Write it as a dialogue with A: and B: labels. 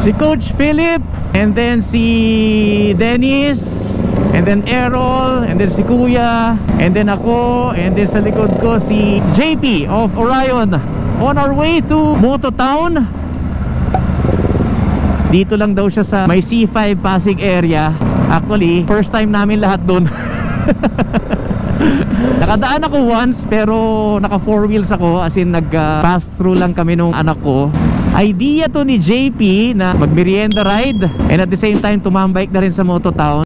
A: Si Coach Philip, and then si Dennis, and then Errol, and then si Kuya, and then ako, and then sa likod ko si JP of Orion. On our way to Moto Town. Dito lang daw siya sa may C5 Pasig area. Actually, first time namin lahat doon. Nakadaan ako once, pero naka 4 wheels ako, as in nag-pass through lang kami nung anak ko. Idea to ni JP na mag-merienda ride and at the same time tumambike na rin sa Moto Town.